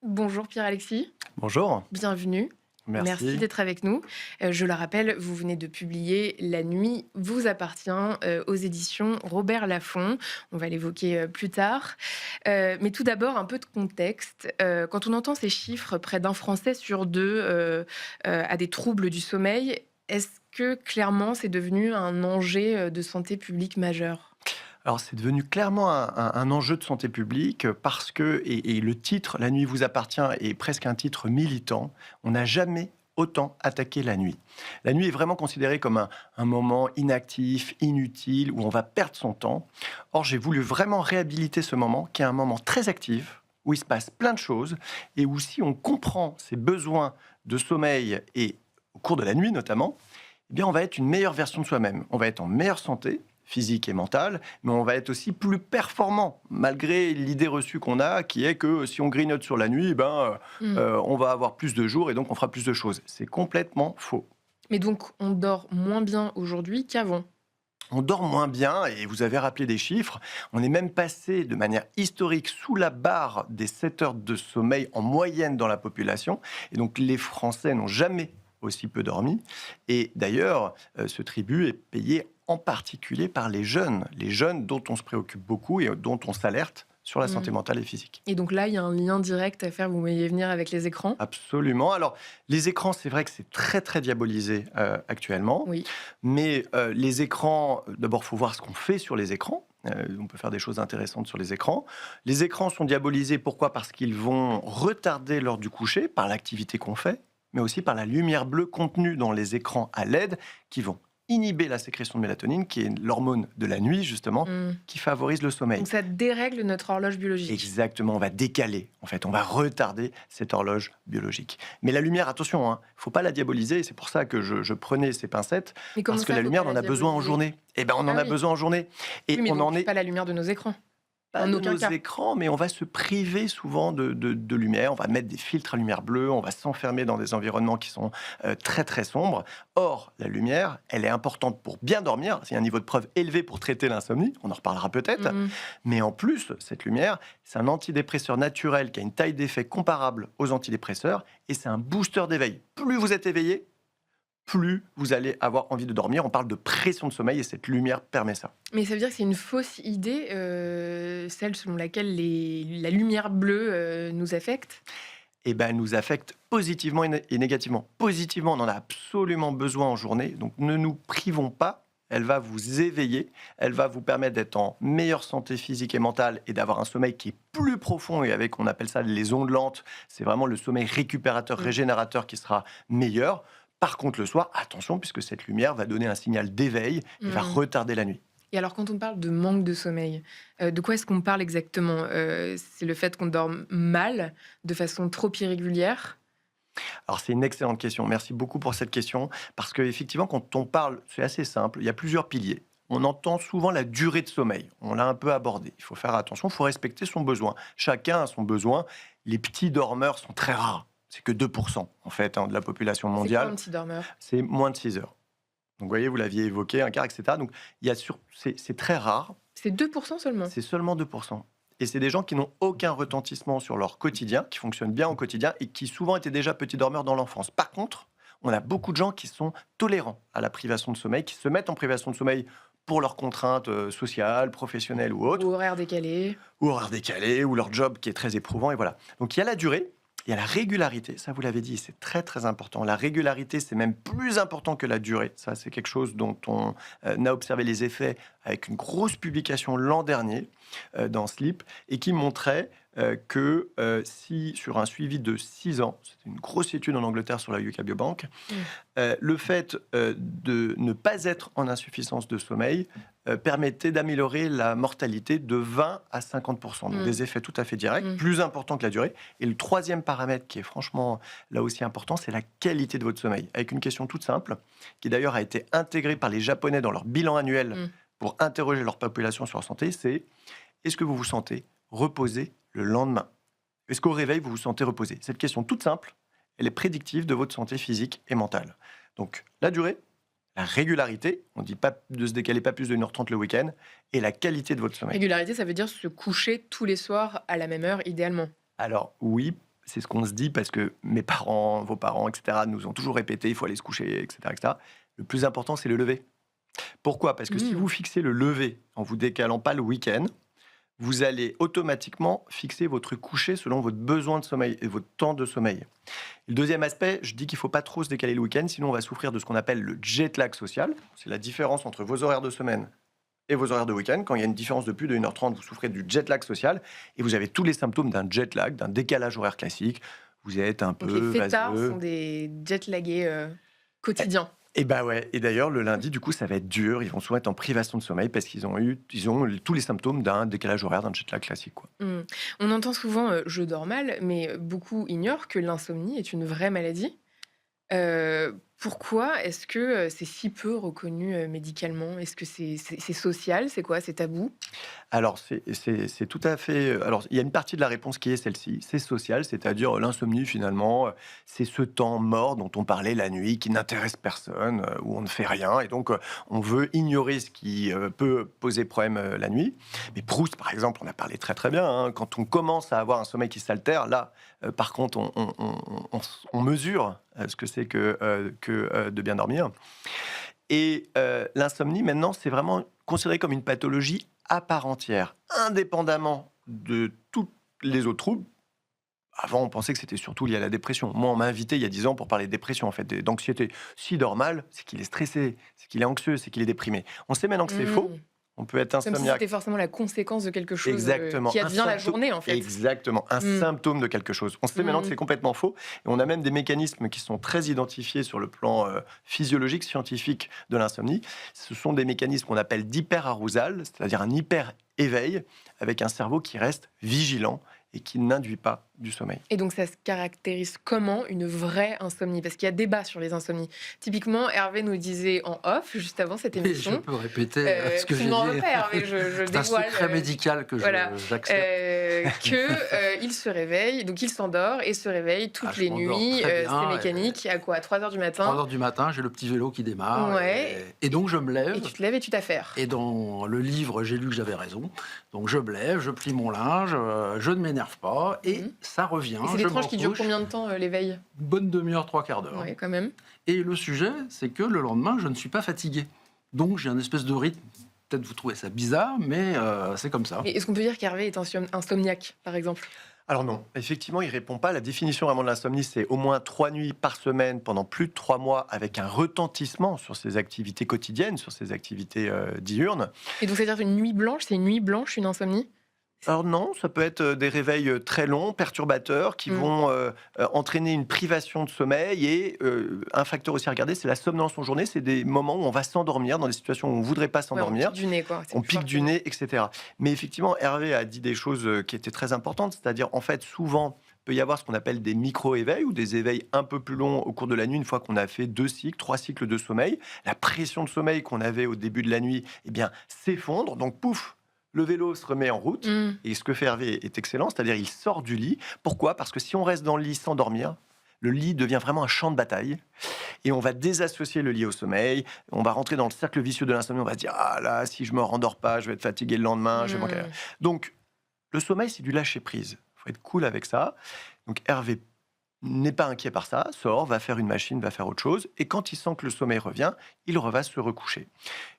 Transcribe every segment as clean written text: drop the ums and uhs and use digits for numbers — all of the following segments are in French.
Bonjour Pierre-Alexis, Bonjour, bienvenue. Merci merci. d'être avec nous. Je le rappelle, vous venez de publier La nuit vous appartient aux éditions Robert Laffont. On va l'évoquer plus tard. Mais tout d'abord, un peu de contexte. Quand on entend ces chiffres, près d'un Français sur deux a des troubles du sommeil, est-ce que clairement c'est devenu un enjeu de santé publique majeur? Alors c'est devenu clairement un enjeu de santé publique parce que, et le titre « La nuit vous appartient » est presque un titre militant, on n'a jamais autant attaqué la nuit. La nuit est vraiment considérée comme un moment inactif, inutile, où on va perdre son temps. Or, j'ai voulu vraiment réhabiliter ce moment, qui est un moment très actif, où il se passe plein de choses, et où si on comprend ses besoins de sommeil, et au cours de la nuit notamment, eh bien, on va être une meilleure version de soi-même. On va être en meilleure santé, physique et mentale, mais on va être aussi plus performant, malgré l'idée reçue qu'on a, qui est que si on grignote sur la nuit, on va avoir plus de jours et donc on fera plus de choses. C'est complètement faux. Mais donc, on dort moins bien aujourd'hui qu'avant. On dort moins bien, et vous avez rappelé des chiffres, on est même passé de manière historique sous la barre des 7 heures de sommeil en moyenne dans la population, et donc les Français n'ont jamais aussi peu dormi, et d'ailleurs, ce tribut est payé en particulier par les jeunes dont on se préoccupe beaucoup et dont on s'alerte sur la santé mentale et physique. Et donc là, il y a un lien direct à faire, vous voyez venir avec les écrans? Absolument. Alors, les écrans, c'est vrai que c'est très, très diabolisé actuellement. Oui. Mais les écrans, d'abord, il faut voir ce qu'on fait sur les écrans. On peut faire des choses intéressantes sur les écrans. Les écrans sont diabolisés, pourquoi? Parce qu'ils vont retarder l'heure du coucher par l'activité qu'on fait, mais aussi par la lumière bleue contenue dans les écrans à LED qui vont inhiber la sécrétion de mélatonine, qui est l'hormone de la nuit, justement, Mmh. qui favorise le sommeil. Donc ça dérègle notre horloge biologique. Exactement, on va décaler, en fait, on va retarder cette horloge biologique. Mais la lumière, attention, il ne faut pas la diaboliser, c'est pour ça que je prenais ces pincettes, Mais comment parce que ça, la faut lumière, pas on la en a besoin en diaboliser? journée. Eh bien, on en Ah a oui. besoin en journée. Et Oui, mais on en donc est pas la lumière de nos écrans, pas en de aucun nos cas. écrans, mais on va se priver souvent de lumière. On va mettre des filtres à lumière bleue, on va s'enfermer dans des environnements qui sont très très sombres. Or, la lumière, elle est importante pour bien dormir. C'est un niveau de preuve élevé pour traiter l'insomnie. On en reparlera peut-être. Mmh. Mais en plus, cette lumière, c'est un antidépresseur naturel qui a une taille d'effet comparable aux antidépresseurs et c'est un booster d'éveil. Plus vous êtes éveillé, plus vous allez avoir envie de dormir. On parle de pression de sommeil et cette lumière permet ça. Mais ça veut dire que c'est une fausse idée, celle selon laquelle la lumière bleue, nous affecte? Et ben, elle nous affecte positivement et négativement. Positivement, on en a absolument besoin en journée, donc ne nous privons pas. Elle va vous éveiller, elle va vous permettre d'être en meilleure santé physique et mentale et d'avoir un sommeil qui est plus profond et avec, on appelle ça les ondes lentes. C'est vraiment le sommeil récupérateur, Mmh. régénérateur qui sera meilleur. Par contre, le soir, attention, puisque cette lumière va donner un signal d'éveil et va Mmh. retarder la nuit. Et alors quand on parle de manque de sommeil, de quoi est-ce qu'on parle exactement? C'est le fait qu'on dorme mal, de façon trop irrégulière? Alors, c'est une excellente question. Merci beaucoup pour cette question. Parce qu'effectivement, quand on parle, c'est assez simple. Il y a plusieurs piliers. On entend souvent la durée de sommeil. On l'a un peu abordé. Il faut faire attention, il faut respecter son besoin. Chacun a son besoin. Les petits dormeurs sont très rares. C'est que 2% en fait, de la population C'est quoi un mondiale. petit dormeur? C'est moins de 6 heures. Donc, vous voyez, vous l'aviez évoqué, un quart, etc. Donc, c'est très rare. C'est 2% seulement? C'est seulement 2%. Et c'est des gens qui n'ont aucun retentissement sur leur quotidien, qui fonctionnent bien au quotidien et qui souvent étaient déjà petits dormeurs dans l'enfance. Par contre, on a beaucoup de gens qui sont tolérants à la privation de sommeil, qui se mettent en privation de sommeil pour leurs contraintes sociales, professionnelles ou Ou autres, horaire décalé? ou horaires décalés, ou leur job qui est très éprouvant, et voilà. Donc il y a la durée, il y a la régularité, ça vous l'avez dit, c'est très très important. La régularité, c'est même plus important que la durée. Ça, c'est quelque chose dont on a observé les effets avec une grosse publication l'an dernier dans Sleep, et qui montrait que si sur un suivi de 6 ans, c'était une grosse étude en Angleterre sur la UK Biobank, Mmh. le fait de ne pas être en insuffisance de sommeil permettait d'améliorer la mortalité de 20 à 50%. Donc Mmh. des effets tout à fait directs, Mmh. plus importants que la durée. Et le troisième paramètre qui est franchement là aussi important, c'est la qualité de votre sommeil. Avec une question toute simple, qui d'ailleurs a été intégrée par les Japonais dans leur bilan annuel Mmh. pour interroger leur population sur leur santé, c'est: est-ce que vous vous sentez reposé le lendemain? Est-ce qu'au réveil, vous vous sentez reposé? Cette question toute simple, elle est prédictive de votre santé physique et mentale. Donc, la durée, la régularité, on ne dit pas de se décaler pas plus de 1h30 le week-end, et la qualité de votre sommeil. Régularité, ça veut dire se coucher tous les soirs à la même heure, idéalement? Alors, oui, c'est ce qu'on se dit parce que mes parents, vos parents, etc., nous ont toujours répété, il faut aller se coucher, etc., etc. Le plus important, c'est le lever. Pourquoi? Parce que si Mmh. vous fixez le lever en vous décalant pas le week-end, vous allez automatiquement fixer votre coucher selon votre besoin de sommeil et votre temps de sommeil. Le deuxième aspect, je dis qu'il ne faut pas trop se décaler le week-end, sinon on va souffrir de ce qu'on appelle le jet lag social. C'est la différence entre vos horaires de semaine et vos horaires de week-end. Quand il y a une différence de plus de 1h30, vous souffrez du jet lag social et vous avez tous les symptômes d'un jet lag, d'un décalage horaire classique. Vous êtes un Donc les peu fêtards sont vaseux. des jet-lagués, quotidiens. Et bah ouais, et d'ailleurs le lundi du coup ça va être dur, ils vont souvent être en privation de sommeil parce qu'ils ont tous les symptômes d'un décalage horaire, d'un jet lag classique quoi. Mmh. On entend souvent, «Je dors mal», mais beaucoup ignorent que l'insomnie est une vraie maladie. Pourquoi est-ce que, c'est si peu reconnu, médicalement? Est-ce que c'est social? C'est quoi? C'est tabou? Alors, c'est tout à fait. Alors, il y a une partie de la réponse qui est celle-ci. C'est social, c'est-à-dire l'insomnie, finalement, c'est ce temps mort dont on parlait la nuit, qui n'intéresse personne, où on ne fait rien. Et donc, on veut ignorer ce qui peut poser problème la nuit. Mais Proust, par exemple, on a parlé très très bien, hein. Quand on commence à avoir un sommeil qui s'altère, là, par contre, on mesure ce que c'est que de bien dormir. Et l'insomnie, maintenant, c'est vraiment considéré comme une pathologie à part entière, indépendamment de tous les autres troubles. Avant, on pensait que c'était surtout lié à la dépression. Moi, on m'a invité il y a 10 ans pour parler de dépression, en fait, d'anxiété. S'il dort mal, c'est qu'il est stressé, c'est qu'il est anxieux, c'est qu'il est déprimé. On sait maintenant que c'est faux. Mmh. On peut être Comme si c'était insomniaque. forcément la conséquence de quelque chose, Exactement. qui advient la journée, en fait. Exactement. Un Mmh. symptôme de quelque chose. On sait maintenant que Mmh. c'est complètement faux. Et on a même des mécanismes qui sont très identifiés sur le plan physiologique, scientifique de l'insomnie. Ce sont des mécanismes qu'on appelle d'hyperarousal, c'est-à-dire un hyper-éveil, avec un cerveau qui reste vigilant et qui n'induit pas du sommeil. Et donc ça se caractérise comment une vraie insomnie? Parce qu'il y a débat sur les insomnies. Typiquement, Hervé nous disait en off, juste avant cette Et je émission, peux répéter ce que tu j'ai n'en dit. veux pas Hervé, je C'est un dévoile, secret médical que voilà, j'accepte. il se réveille, donc il s'endort et se réveille toutes Je les m'endors nuits, très c'est bien. mécanique, à quoi? 3 heures du 3 matin? heures du matin, j'ai le petit vélo qui démarre. Ouais. Et donc je me lève. Et tu te lèves et tu t'affaires. Et dans le livre, j'ai lu que j'avais raison. Donc je me lève, je plie mon linge, je ne m'énerve pas. Et Mhm. ça revient. Et c'est des je tranches qui me durent recouche. combien de temps, l'éveil? Une bonne demi-heure, 3/4 d'heure. Ouais, quand même. Et le sujet, c'est que le lendemain, je ne suis pas fatigué. Donc j'ai un espèce de rythme. Peut-être vous trouvez ça bizarre, mais c'est comme ça. Et est-ce qu'on peut dire qu'Hervé est insomniaque, par exemple? Alors non, effectivement, il ne répond pas. La définition vraiment de l'insomnie, c'est au moins 3 nuits par semaine pendant plus de 3 mois avec un retentissement sur ses activités quotidiennes, sur ses activités diurnes. Et donc c'est-à-dire une nuit blanche, c'est une nuit blanche, une insomnie? Alors non, ça peut être des réveils très longs, perturbateurs, qui Mmh. vont entraîner une privation de sommeil. Et un facteur aussi à regarder, c'est la somnolence en journée. C'est des moments où on va s'endormir, dans des situations où on ne voudrait pas Ouais, on s'endormir. pique du nez, quoi. C'est On plus pique fort du que- nez, etc. Mais effectivement, Hervé a dit des choses qui étaient très importantes. C'est-à-dire, en fait, souvent, il peut y avoir ce qu'on appelle des micro-éveils ou des éveils un peu plus longs au cours de la nuit, une fois qu'on a fait 2 cycles, 3 cycles de sommeil. La pression de sommeil qu'on avait au début de la nuit, eh bien, s'effondre. Donc, pouf, le vélo se remet en route. Mmh. Et ce que fait Hervé est excellent, c'est-à-dire il sort du lit. Pourquoi? Parce que si on reste dans le lit sans dormir, le lit devient vraiment un champ de bataille et on va désassocier le lit au sommeil. On va rentrer dans le cercle vicieux de l'insomnie. On va se dire ah là, si je me rendors pas, je vais être fatigué le lendemain, je vais manquer. Mmh. Donc le sommeil, c'est du lâcher prise. Il faut être cool avec ça. Donc Hervé n'est pas inquiet par ça, sort, va faire une machine, va faire autre chose, et quand il sent que le sommeil revient, il va se recoucher.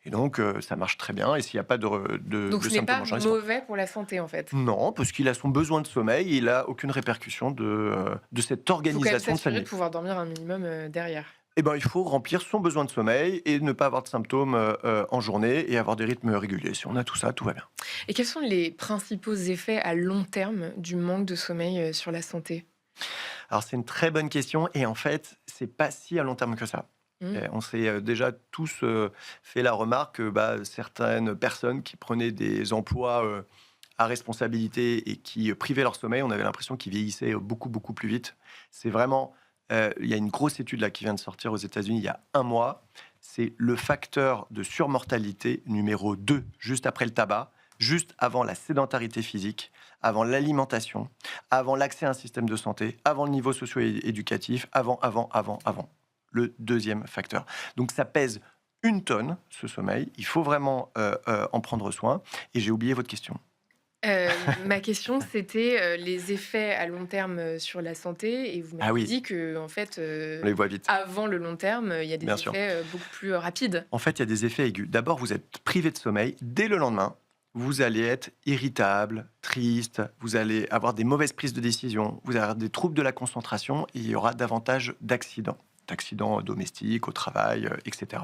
Et donc, ça marche très bien, et s'il n'y a pas Donc de ce n'est symptômes pas en journée, c'est mauvais pour la santé, en fait. non, parce qu'il a son besoin de sommeil, et il n'a aucune répercussion de cette Il faut quand même organisation de sa s'assurer de nuit. pouvoir dormir un minimum, derrière. Eh ben, il faut remplir son besoin de sommeil et ne pas avoir de symptômes en journée et avoir des rythmes réguliers. Si on a tout ça, tout va bien. Et quels sont les principaux effets à long terme du manque de sommeil, sur la santé? Alors, c'est une très bonne question, et en fait, c'est pas si à long terme que ça. Mmh. On s'est déjà tous fait la remarque que certaines personnes qui prenaient des emplois à responsabilité et qui privaient leur sommeil, on avait l'impression qu'ils vieillissaient beaucoup, beaucoup plus vite. C'est vraiment... il y a une grosse étude là, qui vient de sortir aux États-Unis il y a un mois. C'est le facteur de surmortalité numéro 2, juste après le tabac, juste avant la sédentarité physique, avant l'alimentation, avant l'accès à un système de santé, avant le niveau socio-éducatif, avant. Le deuxième facteur. Donc ça pèse 1 tonne, ce sommeil. Il faut vraiment en prendre soin. Et j'ai oublié votre question. Heu, Ma question, c'était, les effets à long terme, sur la santé et vous Ah m'avez oui, dit qu'en fait, on les voit vite, avant le long terme, il y a bien des sûr. effets, beaucoup plus, rapides. En fait, il y a des effets aigus. D'abord, vous êtes privé de sommeil. Dès le lendemain, vous allez être irritable, triste, vous allez avoir des mauvaises prises de décision, vous allez avoir des troubles de la concentration et il y aura davantage d'accidents domestiques, au travail, etc.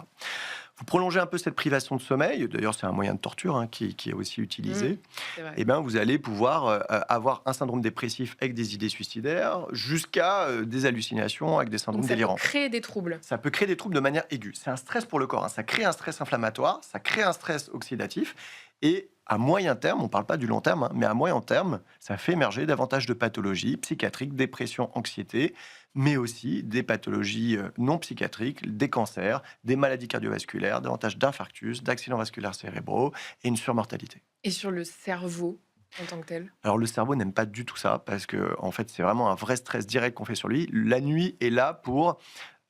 Vous prolongez un peu cette privation de sommeil, d'ailleurs c'est un moyen de torture hein, qui est aussi Mmh, utilisé, c'est vrai. et ben, vous allez pouvoir avoir un syndrome dépressif avec des idées suicidaires jusqu'à des hallucinations avec des Donc syndromes ça peut délirants. créer des troubles. Ça peut créer des troubles de manière aiguë. C'est un stress pour le corps, hein. Ça crée un stress inflammatoire, ça crée un stress oxydatif. Et à moyen terme, on ne parle pas du long terme, hein, mais à moyen terme, ça fait émerger davantage de pathologies psychiatriques, dépression, anxiété, mais aussi des pathologies non psychiatriques, des cancers, des maladies cardiovasculaires, davantage d'infarctus, d'accidents vasculaires cérébraux et une surmortalité. Et sur le cerveau en tant que tel? Alors le cerveau n'aime pas du tout ça parce que en fait c'est vraiment un vrai stress direct qu'on fait sur lui. La nuit est là pour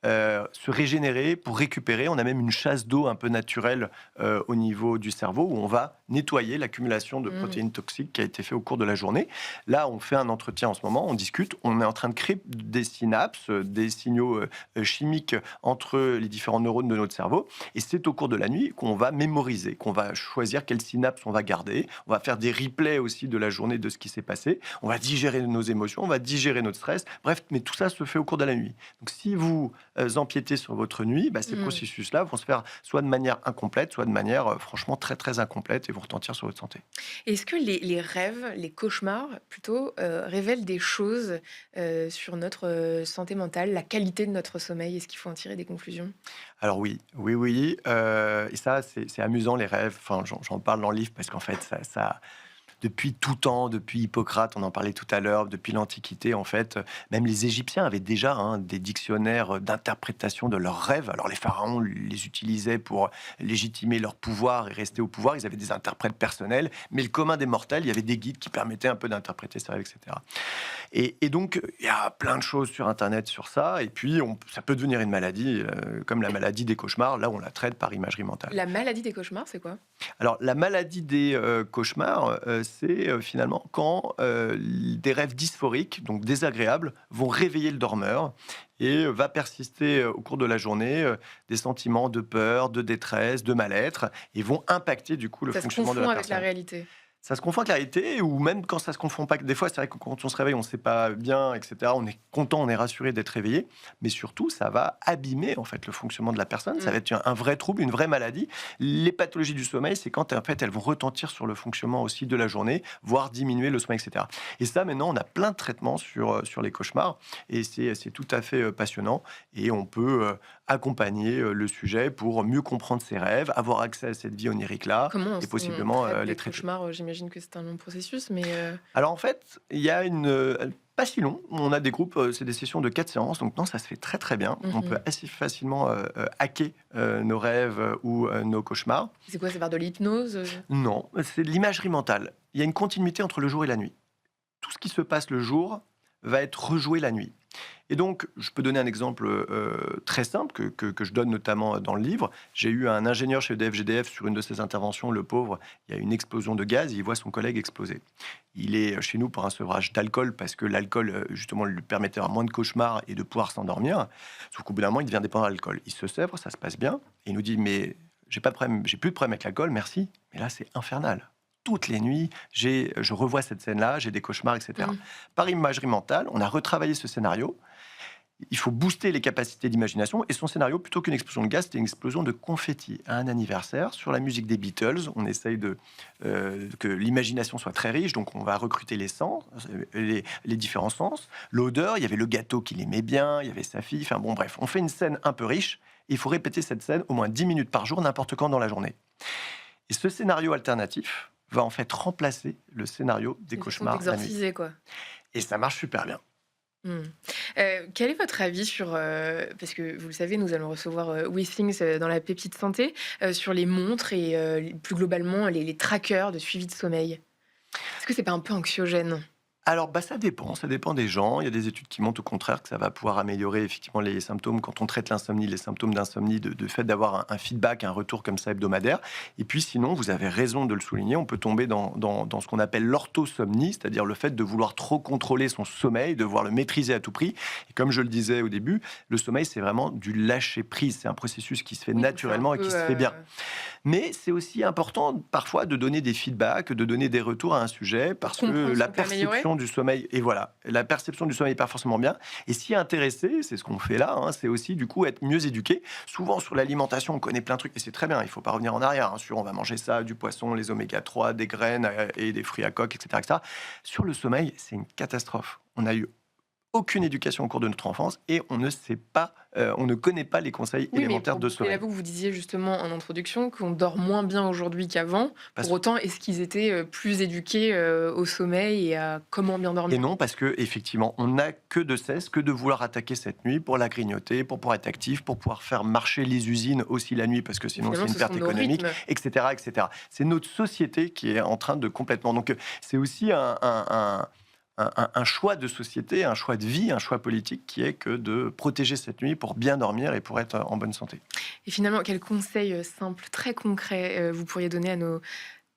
se régénérer, pour récupérer. On a même une chasse d'eau un peu naturelle au niveau du cerveau où on va nettoyer l'accumulation de Mmh. protéines toxiques qui a été fait au cours de la journée. Là, on fait un entretien en ce moment, on discute, on est en train de créer des synapses, des signaux chimiques entre les différents neurones de notre cerveau. Et c'est au cours de la nuit qu'on va mémoriser, qu'on va choisir quelles synapses on va garder. On va faire des replays aussi de la journée de ce qui s'est passé. On va digérer nos émotions, on va digérer notre stress. Bref, mais tout ça se fait au cours de la nuit. Donc si vous empiéter sur votre nuit, bah, ces Mmh. processus-là vont se faire soit de manière incomplète, soit de manière franchement très très incomplète et vont retentir sur votre santé. Est-ce que les rêves, les cauchemars plutôt, révèlent des choses, sur notre, santé mentale, la qualité de notre sommeil? Est-ce qu'il faut en tirer des conclusions? Alors oui, oui, oui, et ça c'est amusant les rêves, enfin, j'en parle dans le livre parce qu'en fait depuis tout temps, depuis Hippocrate, on en parlait tout à l'heure, depuis l'Antiquité, en fait, même les Égyptiens avaient déjà hein, des dictionnaires d'interprétation de leurs rêves. Alors les pharaons les utilisaient pour légitimer leur pouvoir et rester au pouvoir. Ils avaient des interprètes personnels, mais le commun des mortels, il y avait des guides qui permettaient un peu d'interpréter ces rêves, etc. Et donc, il y a plein de choses sur Internet sur ça. Et puis, ça peut devenir une maladie, comme la maladie des cauchemars. Là, on la traite par imagerie mentale. La maladie des cauchemars, c'est quoi? Alors, la maladie des cauchemars, c'est finalement quand des rêves dysphoriques, donc désagréables, vont réveiller le dormeur et va persister au cours de la journée des sentiments de peur, de détresse, de mal-être et vont impacter du coup le Ça se fonctionnement de la confond avec la personne. réalité? Ça se confond avec la réalité ou même quand ça se confond pas. Des fois, c'est vrai que quand on se réveille, on ne sait pas bien, etc. On est content, on est rassuré d'être réveillé, mais surtout, ça va abîmer en fait le fonctionnement de la personne. Ça Mmh. va être un vrai trouble, une vraie maladie. Les pathologies du sommeil, c'est quand en fait elles vont retentir sur le fonctionnement aussi de la journée, voire diminuer le sommeil, etc. Et ça, maintenant, on a plein de traitements sur les cauchemars et c'est tout à fait passionnant. Et on peut accompagner le sujet pour mieux comprendre ses rêves, avoir accès à cette vie onirique là Comment et on possiblement traite les des traiter. cauchemars? J'imagine que c'est un long processus, mais Alors en fait, il y a pas si long, on a des groupes, c'est des sessions de 4 séances, donc non, ça se fait très, très bien. On peut mmh. assez facilement, hacker, nos rêves, ou nos cauchemars. C'est quoi? C'est par de l'hypnose, Non, c'est de l'imagerie mentale. Il y a une continuité entre le jour et la nuit. Tout ce qui se passe le jour va être rejoué la nuit. Et donc, je peux donner un exemple très simple que je donne notamment dans le livre. J'ai eu un ingénieur chez EDF GDF sur une de ses interventions, le pauvre, il y a une explosion de gaz, et il voit son collègue exploser. Il est chez nous pour un sevrage d'alcool parce que l'alcool, justement, lui permettait d'avoir moins de cauchemars et de pouvoir s'endormir. Sauf qu'au bout d'un moment, il devient dépendant de l'alcool. Il se sèvre, ça se passe bien, et il nous dit, mais j'ai pas de problème, j'ai plus de problème avec l'alcool, merci. Mais là, c'est infernal. Toutes les nuits, je revois cette scène-là, j'ai des cauchemars, etc. mmh. Par imagerie mentale, on a retravaillé ce scénario. Il faut booster les capacités d'imagination. Et son scénario, plutôt qu'une explosion de gaz, c'était une explosion de confetti à un anniversaire sur la musique des Beatles. On essaye que l'imagination soit très riche, donc on va recruter les sens, les différents sens. L'odeur, il y avait le gâteau qu'il aimait bien, il y avait sa fille. Enfin bon, bref, on fait une scène un peu riche. Il faut répéter cette scène au moins 10 minutes par jour, n'importe quand dans la journée. Et ce scénario alternatif va en fait remplacer le scénario des Une façon cauchemars la nuit. d'exorciser, quoi. Et ça marche super bien. Mmh. Quel est votre avis sur, parce que vous le savez, nous allons recevoir, WeThings, dans la pépite santé, sur les montres et plus globalement les trackers de suivi de sommeil? Est-ce que c'est pas un peu anxiogène? Alors, ça dépend des gens. Il y a des études qui montrent au contraire que ça va pouvoir améliorer effectivement les symptômes quand on traite l'insomnie, les symptômes d'insomnie, de fait d'avoir un feedback, un retour comme ça hebdomadaire. Et puis sinon, vous avez raison de le souligner, on peut tomber dans ce qu'on appelle l'orthosomnie, c'est-à-dire le fait de vouloir trop contrôler son sommeil, de vouloir le maîtriser à tout prix. Et comme je le disais au début, le sommeil, c'est vraiment du lâcher-prise. C'est un processus qui se fait Oui, donc c'est un naturellement et peu, qui se fait bien. Mais c'est aussi important parfois de donner des feedbacks, de donner des retours à un sujet, parce que comprendre ce la qu'on peut améliorer. perception du sommeil, et voilà, la perception du sommeil n'est pas forcément bien. Et s'y intéresser, c'est ce qu'on fait là, hein, c'est aussi du coup être mieux éduqué. Souvent sur l'alimentation, on connaît plein de trucs, et c'est très bien, il ne faut pas revenir en arrière. Hein, sur on va manger ça, du poisson, les oméga 3, des graines et des fruits à coque, etc., etc. Sur le sommeil, c'est une catastrophe. On a eu aucune éducation au cours de notre enfance et on ne sait pas, on ne connaît pas les conseils Oui, mais élémentaires pour de boucler sommeil. la boucle, vous disiez justement en introduction qu'on dort moins bien aujourd'hui qu'avant. Parce- Pour autant, est-ce qu'ils étaient plus éduqués au sommeil et à comment bien Et dormir? non, parce que effectivement, on n'a que de cesse que de vouloir attaquer cette nuit pour la grignoter, pour pouvoir être actif, pour pouvoir faire marcher les usines aussi la nuit, parce que sinon c'est Finalement, une ce perte sont nos économique, rythmes. etc., etc. C'est notre société qui est en train de complètement. Donc c'est aussi un choix de société, un choix de vie, un choix politique qui est que de protéger cette nuit pour bien dormir et pour être en bonne santé. Et finalement, quels conseils simples, très concrets, vous pourriez donner à nos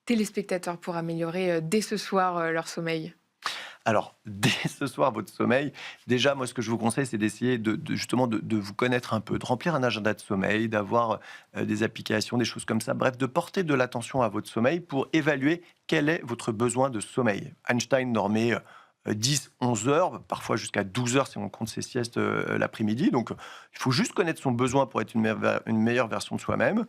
téléspectateurs pour améliorer dès ce soir leur sommeil? Alors, dès ce soir, votre sommeil, déjà, moi, ce que je vous conseille, c'est d'essayer justement de vous connaître un peu, de remplir un agenda de sommeil, d'avoir des applications, des choses comme ça. Bref, de porter de l'attention à votre sommeil pour évaluer quel est votre besoin de sommeil. Einstein normait 10, 11 heures, parfois jusqu'à 12 heures si on compte ses siestes l'après-midi. Donc, il faut juste connaître son besoin pour être une meilleure version de soi-même.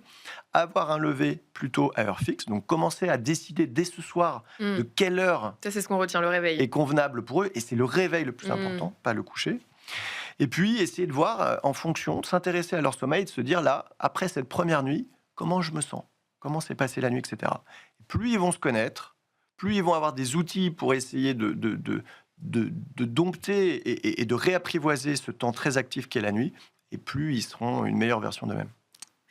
Avoir un lever plutôt à heure fixe. Donc, commencer à décider dès ce soir de quelle heure Ça, c'est ce qu'on retient, le réveil. est convenable pour eux, et c'est le réveil le plus important, pas le coucher. Et puis, essayer de voir en fonction, de s'intéresser à leur sommeil, de se dire là, après cette première nuit, comment je me sens, comment s'est passée la nuit, etc. Et plus ils vont se connaître, plus ils vont avoir des outils pour essayer de dompter et de réapprivoiser ce temps très actif qu'est la nuit, et plus ils seront une meilleure version d'eux-mêmes.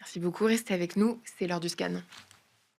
Merci beaucoup, restez avec nous, c'est l'heure du scan.